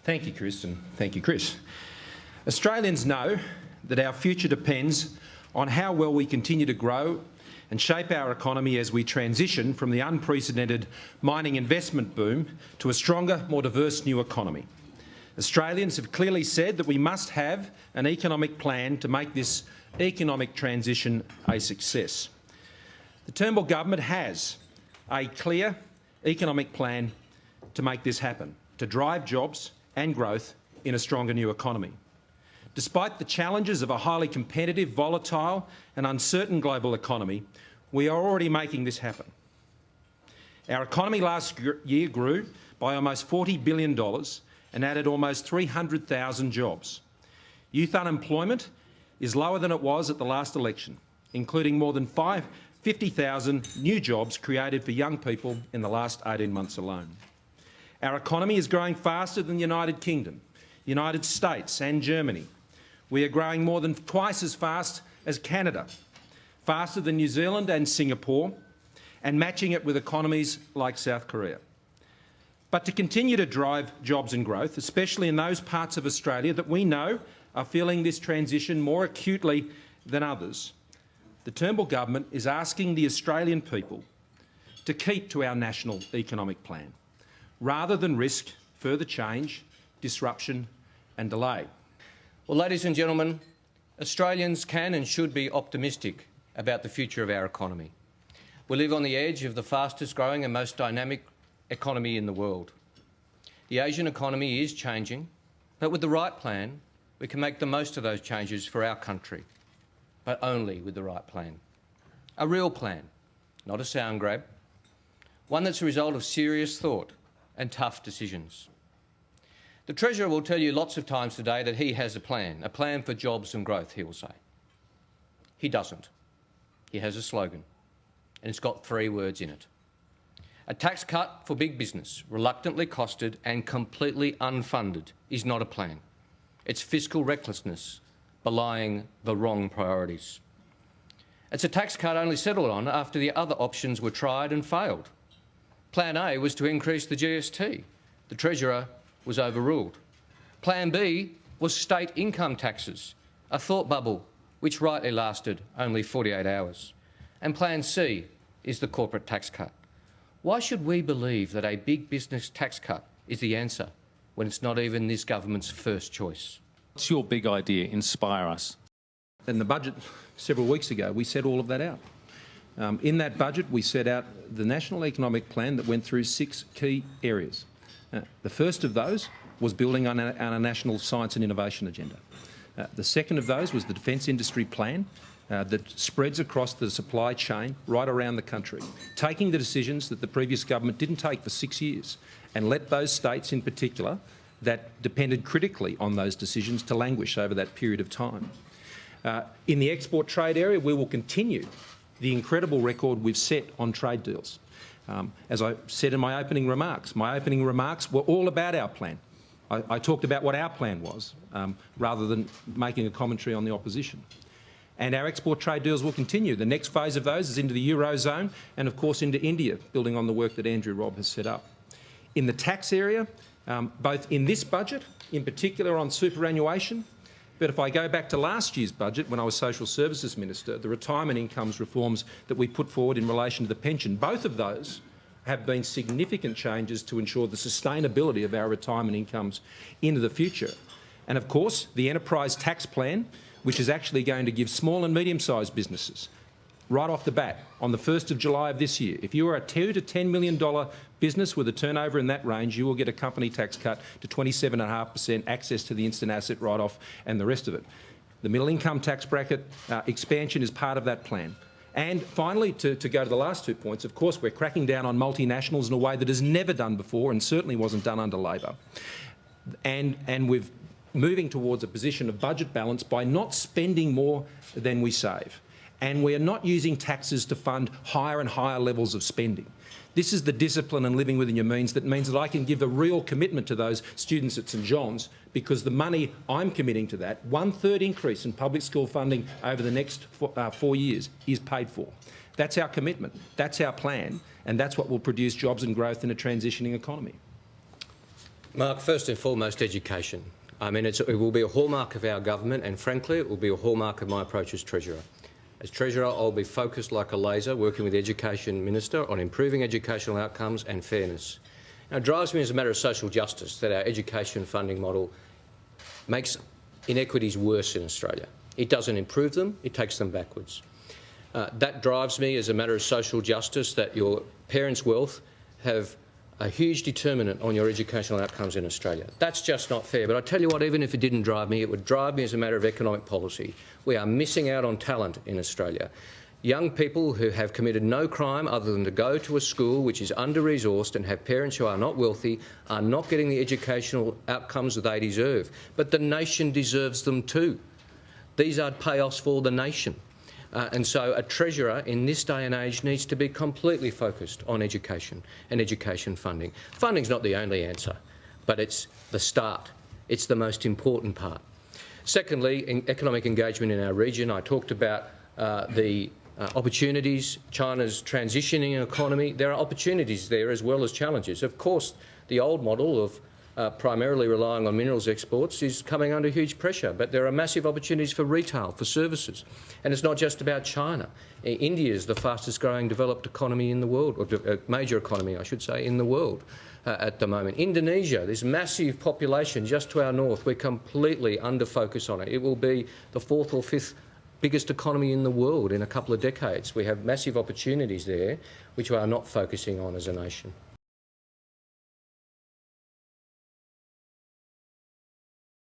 Thank you, Chris, and thank you, Chris. Australians know that our future depends on how well we continue to grow and shape our economy as we transition from the unprecedented mining investment boom to a stronger, more diverse new economy. Australians have clearly said that we must have an economic plan to make this economic transition a success. The Turnbull government has a clear economic plan to make this happen, to drive jobs and growth in a stronger new economy. Despite the challenges of a highly competitive, volatile and uncertain global economy, we are already making this happen. Our economy last year grew by almost $40 billion and added almost 300,000 jobs. Youth unemployment is lower than it was at the last election, including more than 50,000 new jobs created for young people in the last 18 months alone. Our economy is growing faster than the United Kingdom, United States and Germany. We are growing more than twice as fast as Canada, faster than New Zealand and Singapore, and matching it with economies like South Korea. But to continue to drive jobs and growth, especially in those parts of Australia that we know are feeling this transition more acutely than others, the Turnbull government is asking the Australian people to keep to our national economic plan, rather than risk further change, disruption and delay. Well, ladies and gentlemen, Australians can and should be optimistic about the future of our economy. We live on the edge of the fastest growing and most dynamic economy in the world. The Asian economy is changing, but with the right plan, we can make the most of those changes for our country, but only with the right plan. A real plan, not a sound grab, one that's a result of serious thought and tough decisions. The Treasurer will tell you lots of times today that he has a plan for jobs and growth, he will say. He doesn't. He has a slogan, and it's got 3 words in it. A tax cut for big business, reluctantly costed and completely unfunded, is not a plan. It's fiscal recklessness, belying the wrong priorities. It's a tax cut only settled on after the other options were tried and failed. Plan A was to increase the GST. The Treasurer was overruled. Plan B was state income taxes, a thought bubble which rightly lasted only 48 hours. And Plan C is the corporate tax cut. Why should we believe that a big business tax cut is the answer when it's not even this government's first choice? What's your big idea? Inspire us. In the budget several weeks ago, we set all of that out. In that budget, we set out the national economic plan that went through 6 key areas. The first of those was building on our national science and innovation agenda. The second of those was the defence industry plan that spreads across the supply chain right around the country, taking the decisions that the previous government didn't take for 6 years and let those states in particular that depended critically on those decisions to languish over that period of time. In the export trade area, we will continue the incredible record we've set on trade deals. As I said in my opening remarks were all about our plan. I talked about what our plan was, rather than making a commentary on the opposition. And our export trade deals will continue. The next phase of those is into the Eurozone and, of course, into India, building on the work that Andrew Robb has set up. In the tax area, both in this budget, in particular on superannuation, but if I go back to last year's budget when I was Social Services Minister, the retirement incomes reforms that we put forward in relation to the pension, both of those have been significant changes to ensure the sustainability of our retirement incomes into the future. And of course, the enterprise tax plan, which is actually going to give small and medium-sized businesses, right off the bat, on the 1st of July of this year, if you are a $2 to $10 million business with a turnover in that range, you will get a company tax cut to 27.5%, access to the instant asset write-off and the rest of it. The middle income tax bracket expansion is part of that plan. And finally, to go to the last 2 points, of course, we're cracking down on multinationals in a way that is never done before and certainly wasn't done under Labor. And we're moving towards a position of budget balance by not spending more than we save. And we're not using taxes to fund higher and higher levels of spending. This is the discipline and living within your means that means that I can give a real commitment to those students at St John's, because the money I'm committing to that, 1/3 increase in public school funding over the next 4 years, is paid for. That's our commitment, that's our plan, and that's what will produce jobs and growth in a transitioning economy. Mark, first and foremost, education. I mean, it will be a hallmark of our government, and frankly, it will be a hallmark of my approach as Treasurer. As Treasurer, I'll be focused like a laser, working with the Education Minister on improving educational outcomes and fairness. Now, it drives me as a matter of social justice that our education funding model makes inequities worse in Australia. It doesn't improve them, it takes them backwards. That drives me as a matter of social justice that your parents' wealth have a huge determinant on your educational outcomes in Australia. That's just not fair. But I tell you what, even if it didn't drive me, it would drive me as a matter of economic policy. We are missing out on talent in Australia. Young people who have committed no crime other than to go to a school which is under-resourced and have parents who are not wealthy are not getting the educational outcomes that they deserve. But the nation deserves them too. These are payoffs for the nation. And so a Treasurer in this day and age needs to be completely focused on education and education funding. Funding's not the only answer, but it's the start. It's the most important part. Secondly, in economic engagement in our region, I talked about the opportunities, China's transitioning economy. There are opportunities there as well as challenges. Of course, the old model of primarily relying on minerals exports is coming under huge pressure, but there are massive opportunities for retail, for services. And it's not just about China. India is the fastest growing developed economy in the world, or major economy, I should say, in the world at the moment. Indonesia, this massive population just to our north, we're completely under focus on it. It will be the fourth or fifth biggest economy in the world in a couple of decades. We have massive opportunities there, which we are not focusing on as a nation.